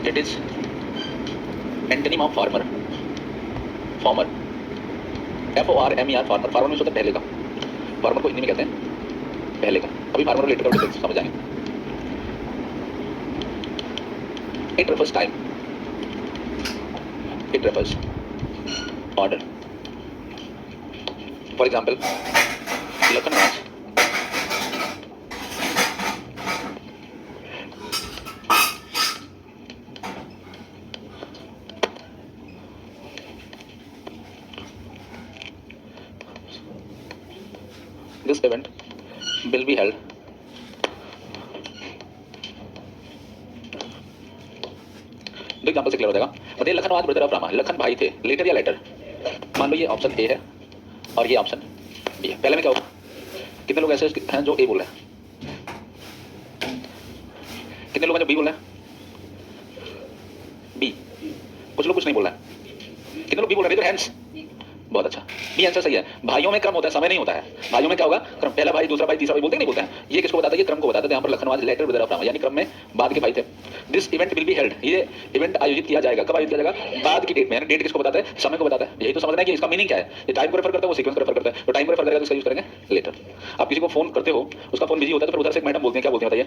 It is antonym of farmer, farmer, FORMER, farmer. Farmer में होता है पहले का, फार्मर को हिंदी में कहते हैं पहले का। अभी फार्मर रिलेटेड डिफरेंस समझ आएंगे। It refers time, it refers order. For example Lakhan was, this event will be held दो एग्जांपल से क्लियर हो जाएगा। बताइए लखनवास ब्रदर ऑफ रामा, लखन भाई थे, लेटर या लेटर? मान लो ये ऑप्शन ए है और ये ऑप्शन बी है। पहले में क्या होगा? कितने लोग ऐसे हैं जो ए बोल रहे हैं? कितने लोग हैं जो बी बोल रहे हैं? बी। कुछ लोग कुछ नहीं बोल रहे हैं। कितने लोग बी बोल रहे हैं? हैंड्स। बहुत अच्छा, बी आंसर सही है। भाइयों में क्रम होता है, समय नहीं होता है। भाइयों में क्या होगा? क्रम, पहला भाई, दूसरा भाई, तीसरा भाई, बोलते नहीं बोलते हैं। ये किसको बताता है? ये क्रम को बताता है। यहाँ पर लखनवास लेटर ब्रदर ऑफ रामा, यानी क्रम में बाद के भाई थे। This event will be held, ये इवेंट आयोजित किया जाएगा। कब आयोजित किया जाएगा? बाद की डेट में। यानी डेट किसको बताता है? समय को बताता है। यही तो समझना है कि इसका मीनिंग क्या है। ये टाइम को रेफर करता है, वो सीक्वेंस को रेफर करता है। तो टाइम को रेफर करेगा तो इसका यूज करेंगे लेटर। आप किसी को फोन करते हो, उसका फोन बिजी होता है, तो फिर उधर से एक मैडम बोलती है, क्या बोलती है बताइए?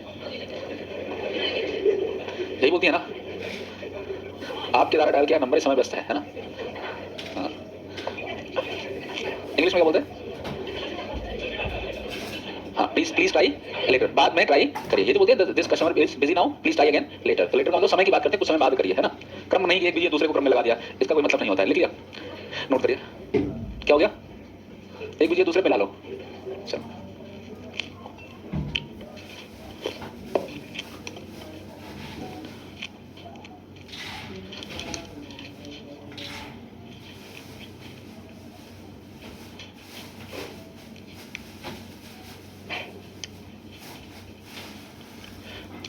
यही बोलती है ना, आपके द्वारा डायल किया नंबर, समय व्यस्त है ना? इंग्लिश में क्या बोलते हैं? हाँ, प्लीज ट्राई लेटर, बाद में ट्राई करिए। ये तो बोलते हैं this customer is busy now, please try again later. तो लेटर का मतलब समय की बात करते हैं, कुछ समय बाद करिए, है ना? क्रम नहीं, एक भी दूसरे को क्रम में लगा दिया, इसका कोई मतलब नहीं होता है। लिख लिया, नोट करिए। क्या हो गया? एक बीजिए दूसरे पे ला लो। चलो,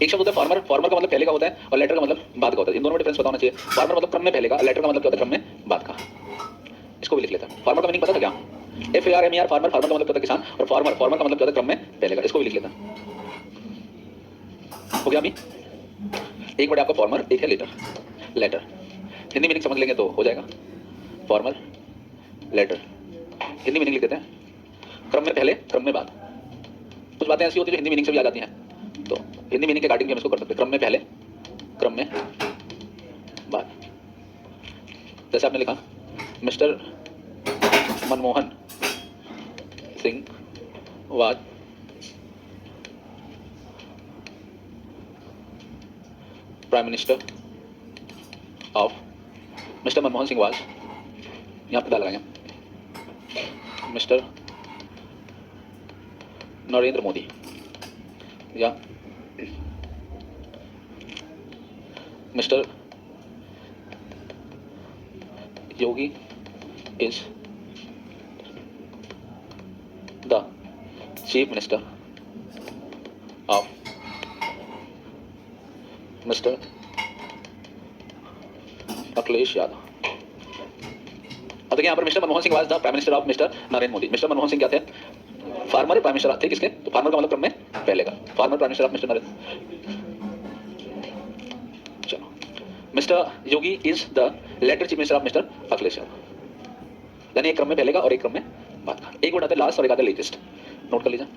एक शब्द होता है फार्मर। फार्मर का मतलब पहले का होता है और लेटर का मतलब बाद का होता है। इन दोनों में डिफरेंस पता होना चाहिए। फार्मर मतलब क्रम में पहले का, लेटर का मतलब क्या होता है? क्रम में बाद का। इसको भी लिख लेता है। फार्मर का मीनिंग पता था क्या? FARMER, farmer. फार्मर का मतलब क्या होता है? किसान। और फार्मर का मतलब क्या होता है? क्रम में पहले का। इसको भी लिख लेता। हो गया अभी? एक वर्ड आपका फार्मर, एक है लेटर। लेटर हिंदी मीनिंग समझ लेंगे तो हो जाएगा। फार्मर, लेटर, हिंदी मीनिंग लिख देते हैं। क्रम में पहले, क्रम में बाद। कुछ बातें ऐसी होती है जो हिंदी मीनिंग से भी आ जाती हैं, तो हिंदी मीनिंग के अकॉर्डिंग भी हम इसको कर सकते हैं। क्रम में पहले, क्रम में बाद। जैसे आपने लिखा mister Manmohan Singh was prime minister of, mister Manmohan Singh was, यहाँ पे लगाएंगे मिस्टर नरेंद्र मोदी, या mister Yogi is the chief minister of Mister Akhilesh Yadav. अब देखिए यहाँ पर mister Manmohan Singh was the prime minister of Mister Narendra Modi. Mister Manmohan Singh क्या थे? फार्मर, प्राइम मिनिस्टर थे किसके? तो फार्मर का मतलब क्रम में पहले का। Former prime minister of Mister Narendra. चलो, Mister Yogi is the latter chief minister of Mister Akhilesh Yadav. यानी एक क्रम में पहले का और एक क्रम में बाद का। एक वर्ड आता है लास्ट और एक आता है लेटेस्ट। नोट कर लीजिए।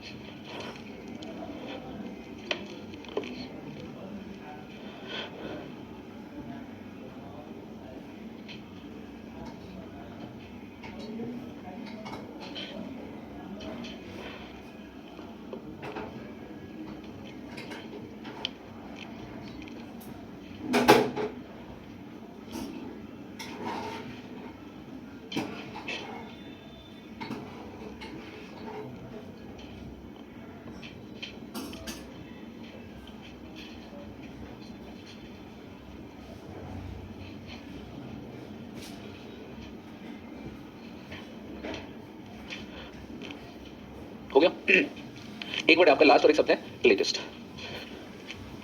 हो गया? एक वर्ड आपका लास्ट और एक शब्द है लेटेस्ट।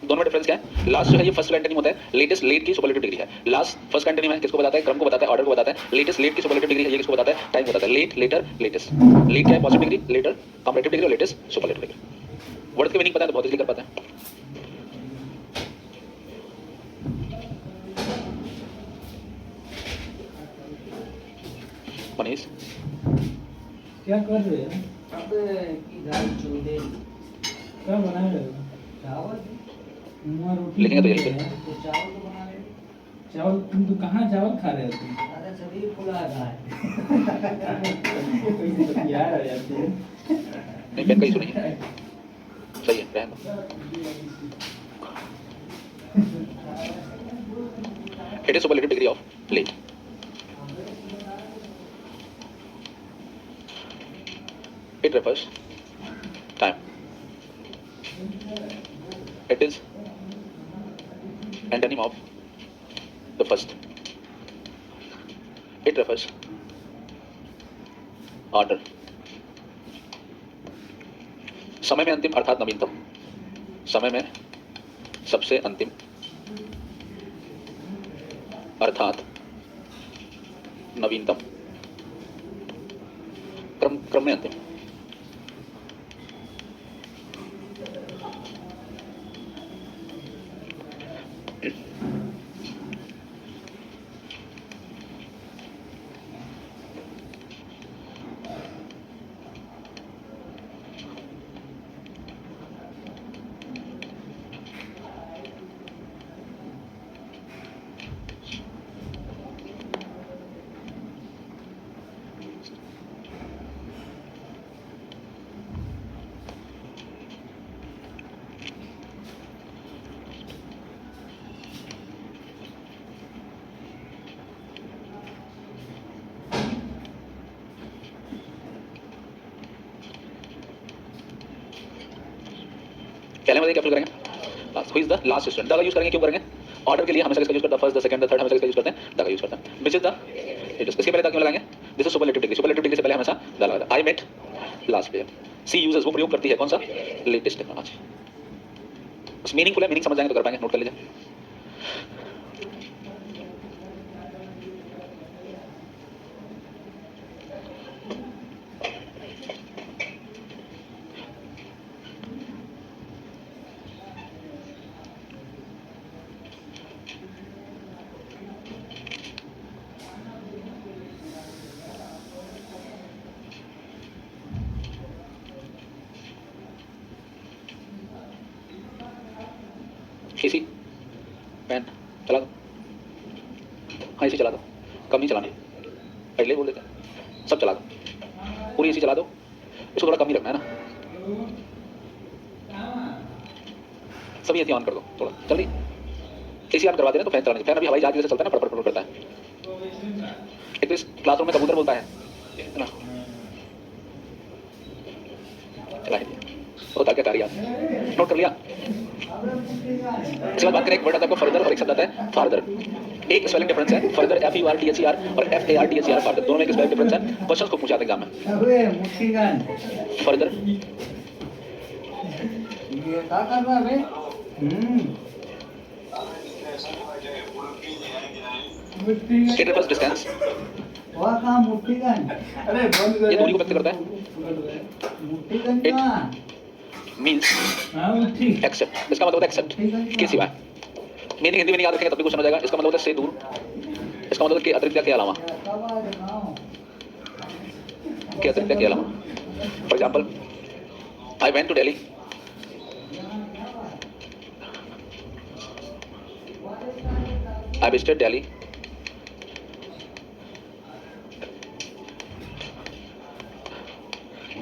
दोनों में डिफरेंस क्या है? लास्ट जो है ये फर्स्ट का एंटोनिम होता है। लेटेस्ट लेट की सुपरलेटिव डिग्री है। लास्ट फर्स्ट का एंटोनिम है, किसको बताता है? क्रम को बताता है, ऑर्डर को बताता है। लेटेस्ट लेट की सुपरलेटिव डिग्री है, ये किसको बताता है? टाइम बताता है। Late, letter, latest. लेट क्या है? Positive degree, latter comparative degree और लेटेस्ट सुपरलेटिव डिग्री। वर्ड के मीनिंग पता है तो बहुत इजीली कर पाते हैं। इज क्या कर रहे हैं? अब की दाल चूल्हे क्या बना रहे हो? चावल मुआ रोटी लिखेंगे तो बन यहीं रही पे। है। तो चावल तो बना रहे चावल तुम तो कहाँ चावल खा रहे हो तुम? अरे शरीर फुला रहा है कैसे बतिया रहे हो तुम? नहीं, पेन का इशू नहीं है, सही है, रहने दो। It is superlative degree of late. It refers time. It is antonym of the first. It refers order. समय में अंतिम अर्थात नवीनतम। समय में सबसे अंतिम अर्थात नवीनतम। क्रम में अंतिम। पहले में क्या फिल करेंगे? Who is the last student? The का यूज करेंगे, क्यों करेंगे? ऑर्डर के लिए हमेशा किसका यूज करते हैं? First, the second, the third, हमेशा किसका यूज करते हैं? द का यूज करते हैं। विच इज द इट इसके पहले द क्यों लगाएंगे? This is superlative degree. Superlative degree से पहले हमेशा द लगाते हैं। I met last day. She uses, वो प्रयोग करती है कौन सा? Latest technology. बस मीनिंगफुल है, मीनिंग समझ जाएंगे तो कर पाएंगे, नोट कर लीजिए। एसी फैन चला दो। हाँ एसी चला दो, कम नहीं चलाना, पहले बोल देते हैं। सब चला दो, पूरी एसी चला दो। इसको थोड़ा कम ही रखना है ना, सभी एसी ऑन कर दो थोड़ा जल्दी। एसी ऑन करवा देना तो फैन चलाने। फैन अभी हवाई जहाज जैसे चलता है ना, पड़ करता है। एक तो इस क्लासरूम में कबूतर बोलता है ना, चला वो था क्या कार्य नोट कर लिया। इसके बाद बात करें, एक वर्ड आता है फर्दर और एक शब्द आता है फार्दर। एक स्पेलिंग डिफरेंस है, फर्दर FURTHER और FARTHER फार्दर, दोनों में एक स्पेलिंग डिफरेंस है। क्वेश्चंस को पूछा था एग्जाम में। अबे मुट्ठीगन फर्दर ये क्या कर रहा है बे? It refers distance. वह कहाँ मुट्ठीगन? अरे बंद कर ये दूरी को व्यक्त करता है। मुट्ठीगन It कहाँ? मींस हाँ वो ठीक। एक्सेप्ट। इसका मतलब होता है एक्सेप्ट के सिवाय। मीनिंग हिंदी में नहीं याद रखेंगे तब भी क्वेश्चन हो जाएगा। इसका मतलब होता है से दूर। इसका मतलब के अतिरिक्त या के अलावा। के अतिरिक्त या के अलावा। For example, I went to Delhi. I visited Delhi.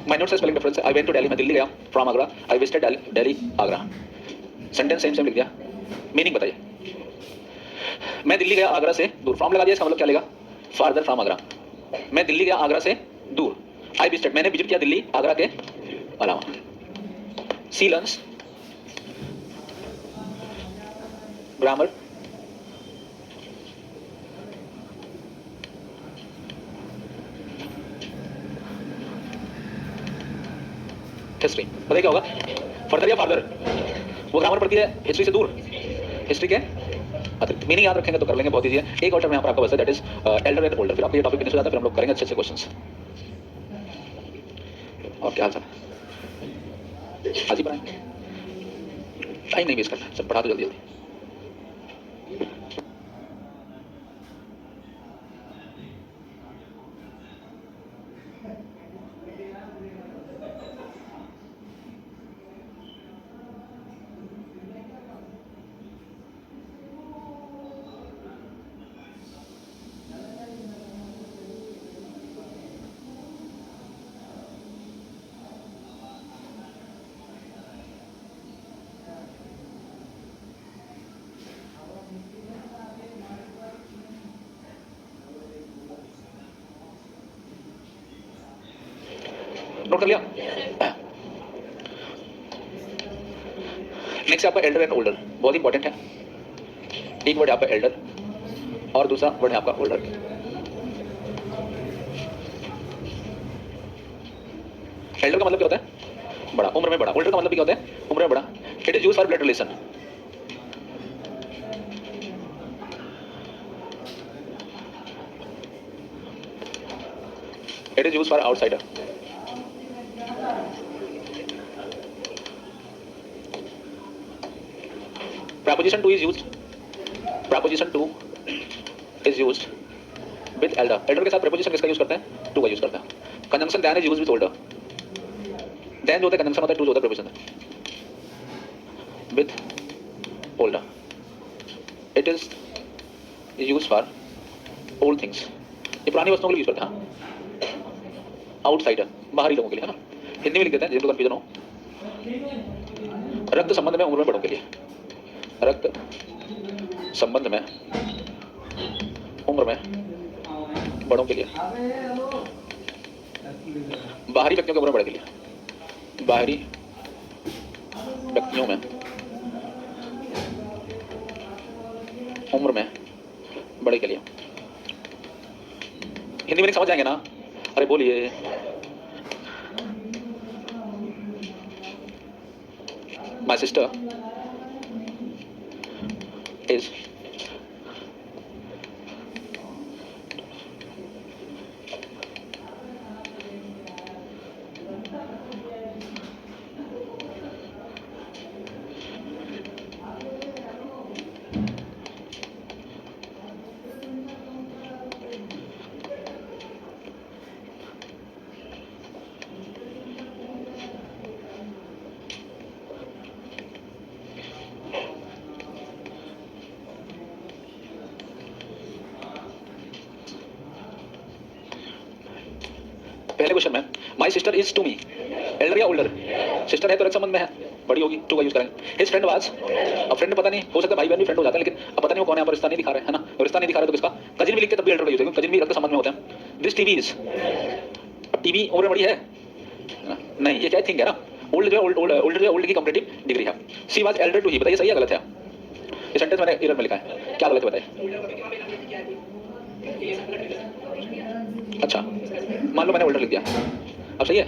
My notes spelling difference है। आई वेंट टू दिल्ली, मैं दिल्ली गया। From Agra, I visited Delhi Agra. Sentence same same लिख दिया। मीनिंग बताइए। मैं दिल्ली गया आगरा से दूर, फ्रॉम लगा दिया। इसका मतलब क्या लेगा? Farther from Agra. मैं दिल्ली गया आगरा से दूर। आई विजिटेड, मैंने विजिट किया दिल्ली आगरा के अलावा। सी लर्न्स ग्रामर, हिस्ट्री। बताइए क्या होगा? फर्दर या फार्दर? वो ग्रामर पढ़ती है हिस्ट्री से दूर, हिस्ट्री के अतिरिक्त। मीनिंग याद रखेंगे तो कर लेंगे, बहुत ईजी है। एक और टर्म यहाँ पर आपका बस है, that is Elder and older. फिर आपको ये टॉपिक फिनिश हो जाता है, फिर हम लोग करेंगे अच्छे अच्छे क्वेश्चंस। और क्या हाल चाल? आज ही पढ़ाएंगे, टाइम नहीं वेस्ट करना है, सब पढ़ा दो जल्दी जल्दी। नोट कर लिया। नेक्स्ट आपका एल्डर एंड ओल्डर, बहुत इंपॉर्टेंट है। एक वर्ड है आपका एल्डर और दूसरा वर्ड है आपका ओल्डर। एल्डर का मतलब क्या होता है? बड़ा, उम्र में बड़ा। ओल्डर का मतलब क्या होता है? उम्र में बड़ा। It is used for blood relation. It is used for outsider. Preposition to is used. Preposition to is used with elder. Elder के साथ preposition किसका यूज करते हैं? To का यूज करते हैं। Conjunction then is used with older. Then जो होता है conjunction होता है, to जो होता है preposition है। With older. It is used for old things. ये पुरानी वस्तुओं के लिए यूज करते हैं। Outsider, बाहरी लोगों के लिए, है ना। हिंदी में लिख देते हैं जिनको कंफ्यूजन हो। रक्त संबंध में उम्र में बड़ों के लिए। रक्त संबंध में उम्र में बड़ों के लिए। बाहरी व्यक्तियों के उम्र में बड़े के लिए। बाहरी व्यक्तियों में उम्र में बड़े के लिए। हिंदी में समझ जाएंगे ना? अरे बोलिए। माय सिस्टर is पहले क्वेश्चन में my sister is to me, elder या ओल्डर? सिस्टर है तो रक्त संबंध में है, बड़ी होगी, टू का यूज करेंगे। हिज फ्रेंड वाज, अब फ्रेंड पता नहीं, हो सकता है भाई बहन भी फ्रेंड हो जाता है, लेकिन अब पता नहीं वो कौन है, यहाँ पर रिश्ता नहीं दिखा रहे है ना, रिश्ता नहीं दिखा रहे तो किसका? कजिन भी लिखते तब भी एल्डर का यूज है, कजिन भी रक्त संबंध में होता है। दिस टीवी इज, अब टीवी उम्र बड़ी है नहीं, ये क्या थिंग है ना, ओल्ड जो है ओल्डर जो ओल्ड की कंपैरेटिव डिग्री है। सी वाज एल्डर टू ही, बताइए सही है गलत है? ये सेंटेंस मैंने एरर में लिखा है, क्या गलत है बताइए? अच्छा मान लो मैंने ओल्डर लिख दिया, अब सही है?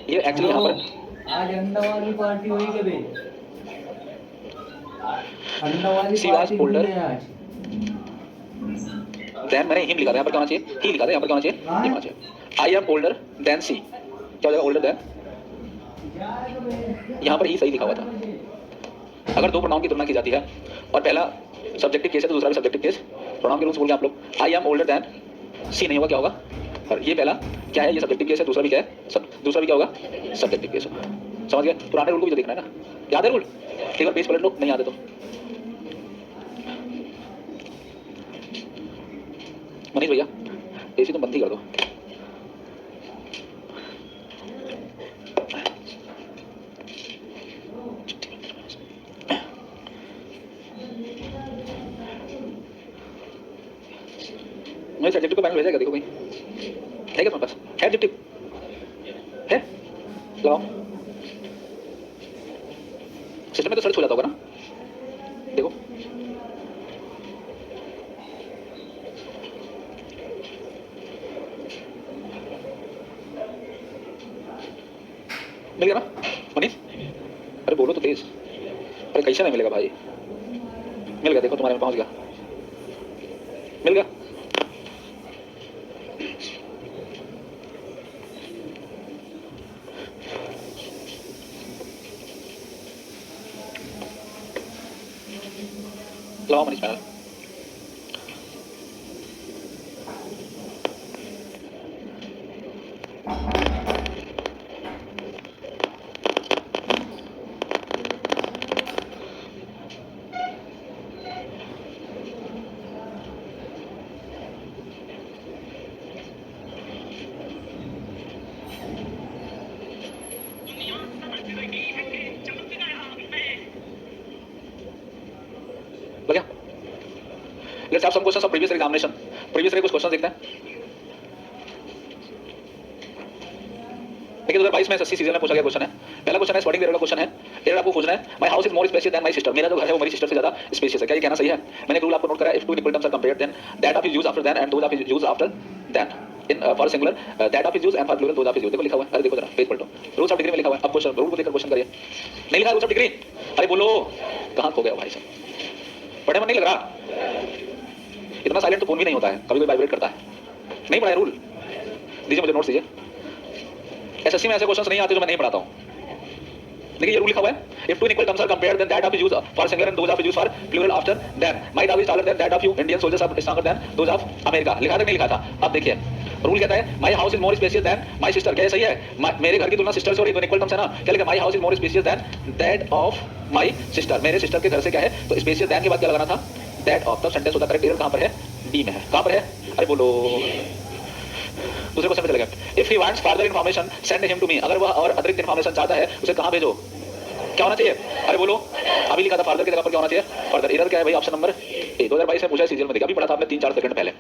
ये एक्चुअली यहाँ पर आज अंडा वाली पार्टी हुई कभी? अंडा वाली She was पार्टी older. हुई है आज। देन मैंने हिम लिखा था, यहाँ पर क्या होना चाहिए? ही लिखा था, यहाँ पर क्या होना चाहिए? हिम होना चाहिए। आई एम ओल्डर देन सी, क्या हो जाएगा? ओल्डर देन, यहाँ पर ही सही लिखा हुआ था। अगर दो प्रोनाउन की तुलना की जाती है और पहला सब्जेक्टिव केस है तो दूसरा भी सब्जेक्टिव केस, प्रोनाउन के रूल्स बोल के आप लोग, आई एम ओल्डर देन सी नहीं होगा, क्या होगा? और ये पहला क्या है? ये सब्जेक्टिव केस है, दूसरा भी क्या है? दूसरा भी क्या होगा? सब्जेक्टिव केस होगा। समझ गए? पुराने रूल को भी तो देखना है ना, याद है रूल? एक बार पेज पलट लो, नहीं याद है तो। मनीष भैया एसी तो बंद ही कर दो। मेरे सब्जेक्टिव को मैंने भेजा, देखो भाई है क्या तुम्हारे पास? है एडजेक्टिव है? लगाओ। सिस्टम में तो सर्च हो जाता होगा ना, देखो। मिल गया ना मनीष? अरे बोलो तो तेज। अरे कैसे नहीं मिलेगा भाई? मिल गया, देखो तुम्हारे में पहुंच गया, मिल गया। लगाओ मनीष पैनल। लग गया? Let's have some questions of previous examination. Previous कुछ क्वेश्चन देखते हैं। देखिए 2022 में एसएससी सीजन में पूछा गया क्वेश्चन है। पहला क्वेश्चन है स्पॉटिंग एरर का क्वेश्चन है। एरर आपको खोजना है my house is more spacious than my sister, मेरा जो घर है वो मेरी सिस्टर से ज्यादा स्पेशियस है। क्या ये कहना सही है? मैंने एक रूल आपको नोट करा, if two equal terms are compared then that of is used after than and those of is used after than in for singular that of is used and for plural those of is used. देखो लिखा हुआ है, अरे देखो जरा page पलटो, rules of degree में लिखा हुआ है। अब क्वेश्चन रूल को देखकर क्वेश्चन करिए। नहीं लिखा रूल्स ऑफ डिग्री? अरे बोलो कहां खो गया भाई साहब, पढ़े मन नहीं लग रहा? इतना साइलेंट तो फोन भी नहीं होता है, कभी कोई वाइब्रेट करता है। नहीं पढ़ा है रूल? दीजिए मुझे नोट्स दीजिए। एसएससी में ऐसे क्वेश्चंस नहीं आते जो मैं नहीं पढ़ाता हूं। देखिए ये रूल लिखा हुआ है, if two equal terms are compared then that of is used for singular and those of is used for plural after than my house is taller than that of you Indian soldiers are stronger than those of America. लिखा था नहीं लिखा था? अब देखिए rule कहता है my house is more spacious than my sister. क्या सही है? मेरे घर की तुलना सिस्टर से हो रही है तो इक्वल टर्म्स है ना। क्या लिखा? My house is more spacious than that of my sister, मेरे सिस्टर के घर से क्या है? तो स्पेशियस देन के बाद क्या लगाना था? That of. तब सेंटेंस होता करेक्ट। एरर कहां पर है? डी में है। कहां पर है? अरे बोलो। दूसरे क्वेश्चन पे चले गए। If he wants further information send him to me, अगर वह और अतिरिक्त इंफॉर्मेशन चाहता है उसे कहां भेजो? क्या होना चाहिए? अरे बोलो, अभी लिखा था फर्दर की जगह पर क्या होना चाहिए? फर्दर। एरर क्या है भाई? ऑप्शन नंबर ए। 2022 में पूछा है, सीजीएल में देखा, अभी पढ़ा था आपने 3-4 सेकंड पहले।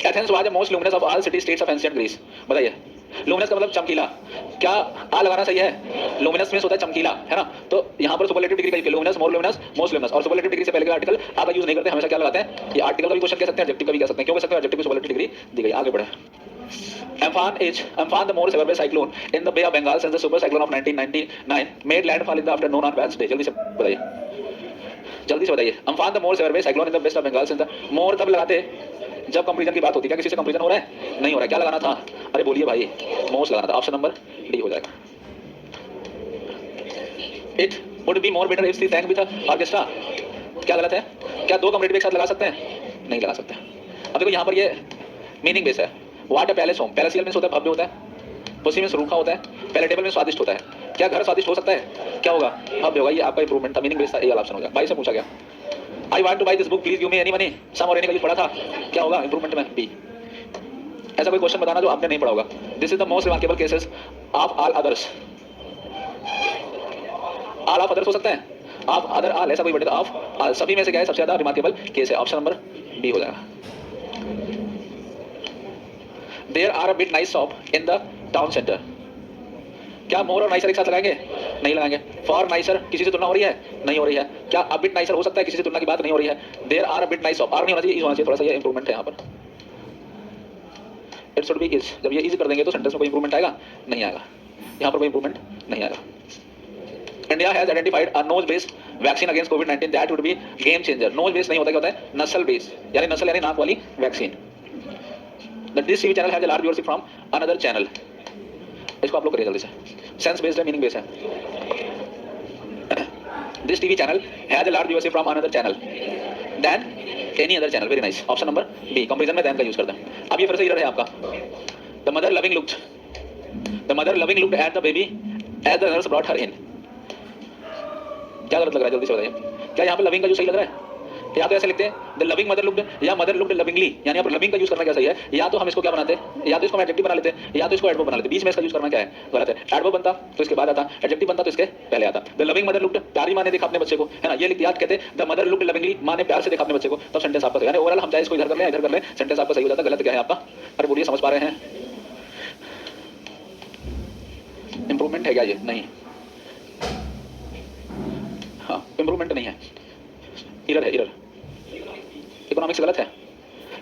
Athens was the most luminous of all city states of ancient Greece. बताइए लुमिनस का मतलब चमकीला। क्या आ लगाना सही है? लुमिनस में होता है चमकीला, है ना? तो यहाँ पर सुपरलेटिव डिग्री का लुमिनस, मोर लुमिनस, मोस्ट लुमिनस। और सुपरलेटिव डिग्री से पहले का आर्टिकल आगे यूज नहीं करते, हमेशा क्या लगाते हैं? ये आर्टिकल का भी क्वेश्चन कह सकते हैं, एडजेक्टिव का भी कह सकते हैं। क्यों कह सकते हैं? एडजेक्टिव को सुपरलेटिव डिग्री दी गई। आगे बढ़े। Amphan, the more severe cyclone in the Bay of Bengal since the super cyclone of 1999 made landfall in the afternoon on Wednesday. जल्दी से बताइए, जल्दी से बताइए। Amphan, the more severe cyclone in the west of Bengal since the more तब लगाते जब comparison की बात होती है। क्या किसी से कंपैरिजन हो रहा है? नहीं हो रहा है। क्या लगाना था? अरे बोलिए भाई, मोस्ट लगाना था। ऑप्शन नंबर डी हो जाएगा। It would be more better if she sang with the orchestra। क्या गलत है? क्या दो कंपैरेटिव एक साथ लगा सकते हैं? नहीं लगा सकते। अब देखो यहाँ पर ये मीनिंग बेस है। What a palace home, palatial means होता है भव्य होता है, पुसी मींस रूखा होता है, पैलेटेबल में स्वादिष्ट होता है। क्या घर स्वादिष्ट हो सकता है? क्या होगा? भव्य होगा। ये आपका इंप्रूवमेंट था, मीनिंग बेस था, ए वाला ऑप्शन हो गया। भाई से पूछा गया I want to buy this book please give me any money, some और एनी का यूज पढ़ा था, क्या होगा इंप्रूवमेंट में? बी। ऐसा कोई क्वेश्चन बताना जो आपने नहीं पढ़ा होगा। This is the most remarkable cases of all others. All of others हो सकता है, ऑफ अदर ऑल, ऐसा कोई वर्ड ऑफ ऑल, सभी में से क्या है सबसे ज्यादा रिमार्केबल केस है? ऑप्शन नंबर बी हो जाएगा। There are a bit nice shop in the town center। क्या मोर और नाइसर एक साथ लगाएंगे? नहीं लगाएंगे। फॉर नाइसर किसी से तुलना हो रही है? नहीं हो रही है। क्या अ बिट नाइसर हो सकता है? किसी से तुलना की बात नहीं हो रही है। There are a bit nice shop, are नहीं होना चाहिए, इज होना चाहिए। थोड़ा सा ये इंप्रूवमेंट है यहाँ पर। It should be is. जब ये इज कर देंगे तो सेंटेंस में कोई इंप्रूवमेंट आएगा? नहीं आएगा। यहाँ पर कोई इंप्रूवमेंट नहीं आएगा। India has identified a nose based vaccine against कोविड-19 that would be game changer. Nose based नहीं होता, क्या होता है? नसल बेस्ड, यानी नसल यानी नाक वाली vaccine. This TV channel has a large viewership from another channel। इसको आप लोग करिए जल्दी से। सेंस बेस्ड है, मीनिंग बेस्ड है। This TV channel has a large viewership from another channel than any other channel। Very nice। Option number B. Comparison में than का यूज करते हैं। अब ये फिर से एरर है आपका। The mother loving looked at the baby as the nurse brought her in। क्या गलत लग रहा है? जल्दी से बताइए। क्या यहाँ पे लविंग का जो सही लग रहा है? या तो ऐसे लिखते हैं द लविंग मदर लुक्ड, या मदर लुक्ड लविंगली, यानी यहाँ पर लविंग का यूज करना क्या सही है? या तो हम इसको क्या बनाते हैं? या तो इसको एडजेक्टिव बना लेते हैं, या तो इसको एडवर्ब बना लेते हैं। बीच में इसका यूज करना क्या है? गलत है। एडवर्ब बनता तो इसके बाद आता, एडजेक्टिव बनता तो इसके पहले आता। द लविंग मदर लुक्ड, प्यारी माँ ने देखा अपने बच्चे को, है ना? ये लिखते याद कहते हैं द मदर लुक्ड लविंगली, माँ ने प्यार से देखा अपने बच्चे को, तब सेंटेंस आपका सही है। ओवरऑल हम चाहे इसको इधर कर लें इधर कर लें, सेंटेंस आपका सही हो जाता है। गलत क्या है आपका? अरे बोलिए, समझ पा रहे हैं? इंप्रूवमेंट है क्या ये? नहीं। हाँ, इंप्रूवमेंट नहीं है, एरर है, एरर। इकोनॉमिक्स गलत है।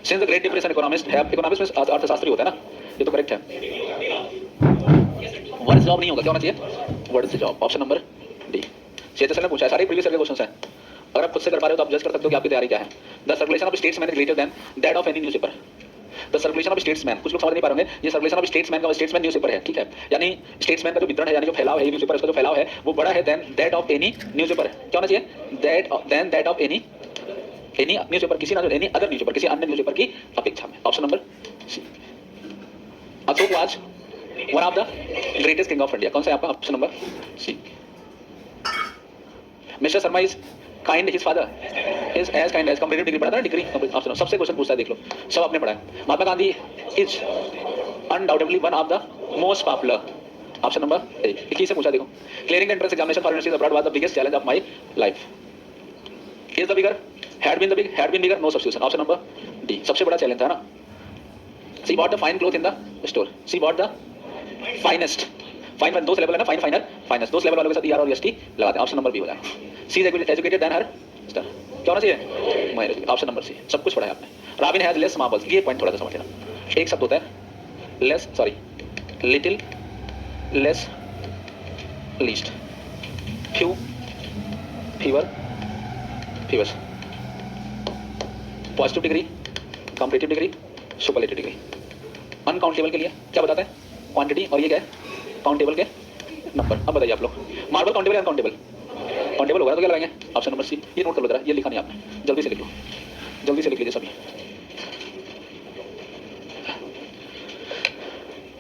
Since the great depression economist है, इकोनॉमिक्स में अर्थशास्त्री होता है ना, ये तो करेक्ट है। वर्ड जॉब नहीं होगा, क्या होना चाहिए? वर्ड से job. Option number D. Chetan ने पूछा है, सारे प्रीवियस ईयर के क्वेश्चंस हैं। अगर आप खुद से कर पा रहे हो तो आप जज कर सकते हो कि आपकी तैयारी क्या है। The circulation of statesman is greater than that of any newspaper. The circulation of statesman, कुछ लोग समझ नहीं पा रहे होंगे, ये सर्कुलेशन ऑफ स्टेट्समैन का स्टेट्समैन न्यूज़पेपर है, ठीक है? यानी स्टेट्समैन का जो वितरण है, यानी जो फैलाव है न्यूज़पेपर, उसका जो फैलाव है वो बड़ा है than that of any newspaper. क्या होना चाहिए? दैट ऑफ एनी न्यूज़पेपर, किसी ना एनी अदर न्यूज़पेपर, किसी अन्य न्यूज़पेपर की अपेक्षा में। Option number C. Ashok was one of the greatest king of India. कौन सा है आपका? Option number C. Mister Sharma is kind, his father is as kind as. Comparative degree पढ़ा था ना, डिग्री ऑप्शन। सबसे क्वेश्चन पूछता है, देख लो, सब आपने पढ़ा है। Mahatma Gandhi is undoubtedly one of the most popular. Option number A. 21 से पूछा, देखो। Clearing the entrance examination for universities abroad was the biggest challenge of my life. Is the bigger, had been bigger, no substitution। Option number D. सबसे बड़ा challenge था ना। She bought the fine cloth in the store। She bought the finest, fine दो level है ना, fine फाइनर finest, दो level वालों के साथ ईआर और एसटी लगाते हैं, ऑप्शन नंबर बी हो जाएगा। She is educated than her star, क्या होना चाहिए माइनर, ऑप्शन नंबर सी, सब कुछ पढ़ा है आपने। रॉबिन हैज लेस मार्बल्स, ये पॉइंट थोड़ा सा समझ लेना। एक शब्द होता है less, sorry little, less, least, few, fever, fevers, positive degree, comparative degree, superlative degree. Uncountable के लिए क्या बताते हैं, क्वांटिटी, और ये क्या है, काउंटेबल के नंबर। अब बताइए आप लोग, मार्बल काउंटेबल या अनकाउंटेबल? काउंटेबल होगा तो क्या लगाएंगे, ऑप्शन नंबर सी। ये नोट कर लो जरा, ये लिखा नहीं आपने, जल्दी से लिख लो, जल्दी से लिख लीजिए सभी।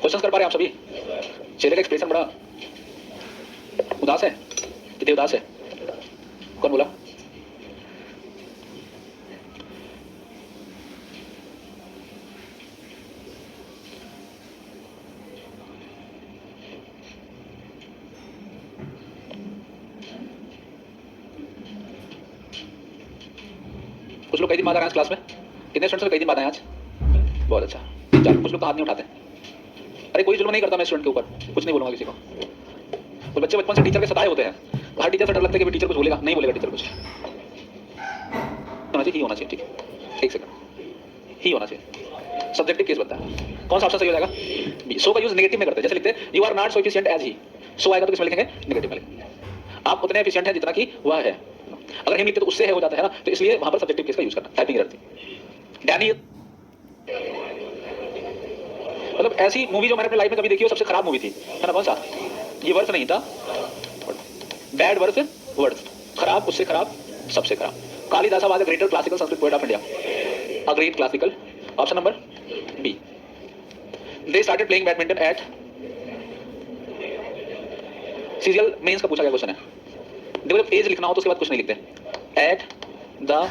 क्वेश्चन कर पा रहे हैं आप सभी? चेहरे का एक्सप्रेशन बड़ा उदास है, कितने उदास है, कौन बोला? कुछ लोग कई दिन बाद आ रहे हैं क्लास में, कितने स्टूडेंट्स कई दिन बाद आए आज? बहुत अच्छा। चल, कुछ लोग तो हाथ नहीं उठाते। अरे कोई जुल्म नहीं करता मैं स्टूडेंट के ऊपर, कुछ नहीं बोलूंगा किसी को। कुछ बच्चे बचपन से टीचर के सताए होते हैं, हर टीचर से डर लगता है कि टीचर कुछ बोलेगा, नहीं बोलेगा टीचर कुछ। होना चाहिए, ही होना चाहिए, ठीक है, एक सेकंड, ही होना चाहिए। सब्जेक्टिव केस बनता है, कौन सा ऑप्शन सही हो जाएगा? बी। सो का यूज नेगेटिव में करते हैं, जैसे लिखते हैं you are not so efficient as he, so आएगा तो किसमें लिखेंगे, नेगेटिव में लिखेंगे। आप उतने एफिशिएंट हैं जितना कि वह है, अगर हम लिखते तो उससे है हो जाता है ना, तो इसलिए वहां पर सब्जेक्टिव केस का यूज करना, टाइपिंग एरर थी। डैनी, मतलब ऐसी मूवी जो मैंने अपनी लाइफ में कभी देखी हो सबसे खराब मूवी थी, है ना, कौन सा? ये वर्ष नहीं था, बैड वर्ष, वर्ड्स, खराब, उससे खराब, सबसे खराब। Kalidas was a greater classical Sanskrit poet of India, a great classical, option number B. They started playing badminton at, serial मेंस का पूछा गया क्वेश्चन है। देखो जब एज लिखना हो तो उसके बाद कुछ नहीं लिखते, एट द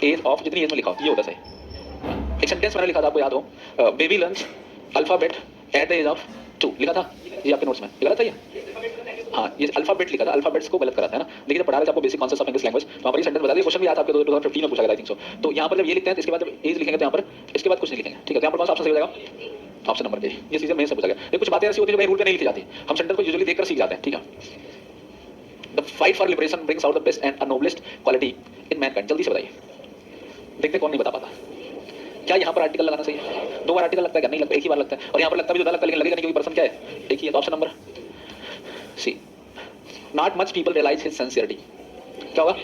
एज ऑफ, जितनी एज में लिखा हो ये होता सही। एक सेंटेंस मैंने लिखा था, आपको याद हो, baby learns alphabet at the age of 2, लिखा था ये आपके नोट्स में, ये गलत है ये? हाँ, ये अल्फाबेट लिखा था, अल्फाबेट्स को गलत करा था, है ना। देखिए जब पढ़ा रहे थे आपको basic concepts of English language, वहाँ पर ये सेंटेंस बता दिया, क्वेश्चन भी आया था आपके 2015 में पूछा गया, आई थिंक सो। तो यहाँ पर जब ये लिखते हैं तो इसके बाद जब एज लिखेंगे तो यहाँ पर इसके बाद कुछ नहीं लिखेंगे, ठीक है। तो यहाँ पर कौन सा ऑप्शन सही हो जाएगा, ऑप्शन नंबर ए। ये चीजें मेन से पूछा गया। ये कुछ बातें ऐसी होती है जो रूल पे नहीं लिखी जाती, हम सेंटेंस को यूजुअली देखकर सीख जाते हैं, ठीक है। The fight for liberation brings out the best and noblest quality in mankind. जल्दी से बताइए, देखते कौन नहीं बता पाता। क्या यहाँ पर आर्टिकल लगाना सही है? 2 बार आर्टिकल लगता है क्या? नहीं लगता, एक ही बार लगता है। और यहाँ पर लगता भी ज़्यादा लगता है, लेकिन लगेगा नहीं क्योंकि पर्सन क्या है, एक ही है। तो option number C. Not much people realize his sincerity, क्या होगा?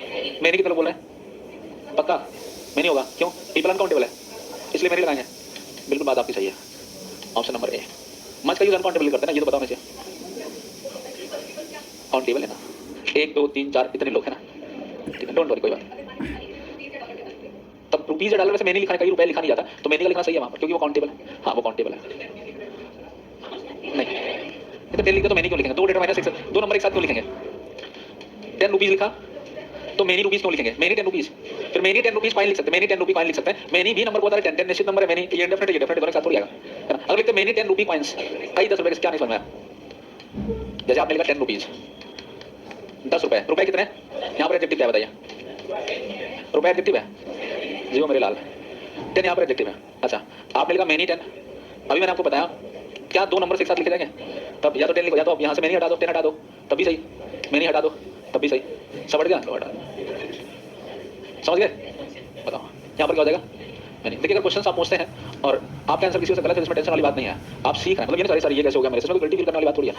मैंने की तरफ बोल रहे हैं, पक्का मैं नहीं होगा, क्यों? पीपल अनकाउंटेबल है, इसलिए मैंने लगाएंगे, बिल्कुल बात आपकी सही है, ऑप्शन नंबर ए। मच का यूज अनकाउंटेबल करते हैं ना, ये तो बताओ मुझे, काउंटेबल है ना, 1 2 3 4 इतने लोग हैं ना, ठीक है, डोंट वरी, कोई बात नहीं। तब रुपीज डॉलर में से मैंने लिखा है, कई रुपए लिखा नहीं जाता, तो मैंने का लिखना सही है वहाँ पर, क्योंकि वो काउंटेबल है। हाँ वो काउंटेबल है, नहीं ये तो 10 लिखा तो मैंने क्यों लिखेंगे, 2 डेटा माइनस 6, 2 नंबर एक साथ क्यों लिखेंगे? 10 रुपीज लिखा तो मैनी रुपीज क्यों लिखेंगे, मैनी 10 रुपीज, फिर मैनी 10 रुपीज कॉइन लिख सकते हैं, मैनी 10 रुपी कॉइन लिख सकते हैं, मैनी भी नंबर को होता है 10 निश्चित नंबर है, मैनी ये डेफिनेट है, ये डेफिनेट दोनों साथ थोड़ी आएगा, है ना। अगर लिखते मैनी 10 रुपी कॉइंस, कई 10 रुपए क्या नहीं समझ में आया, जैसे आपने लिखा 10 रुपीज, 10 रुपए, रुपए कितने यहाँ पर एडजेक्टिव क्या है बताइए, रुपए एडजेक्टिव है जी वो मेरे लाल, 10 यहाँ पर एडजेक्टिव है। अच्छा आपने लिखा मैनी 10, अभी मैंने आपको बताया क्या 2 नंबर से एक साथ लिखे जाएंगे, तब या तो 10 लिखो, या तो आप यहाँ से मैनी हटा दो, 10 हटा दो तब भी सही, मैनी हटा दो तब भी सही, समझ गया, लो हटा दो, समझ गए, बताओ यहाँ पर क्या हो जाएगा मैनी। देखिए अगर क्वेश्चन आप पूछते हैं और आपका आंसर किसी से गलत है, इसमें टेंशन वाली बात नहीं है, आप सीख रहे हैं, मतलब ये नहीं सारी ये कैसे हो गया मेरे से, कोई गिल्टी फील करने वाली बात थोड़ी है।